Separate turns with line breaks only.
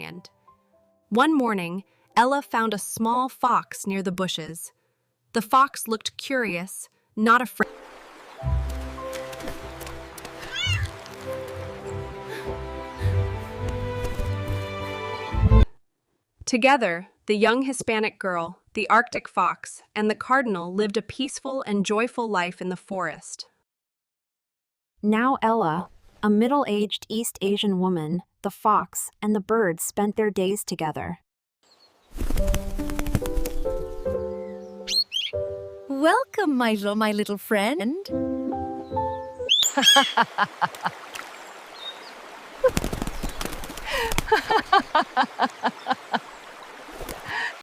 end. One morning, Ella found a small fox near the bushes. The fox looked curious, not afraid. Together, the young Hispanic girl, the Arctic fox, and the cardinal lived a peaceful and joyful life in the forest.
Now Ella, a middle-aged East Asian woman, the fox, and the bird spent their days together.
Welcome, my little friend.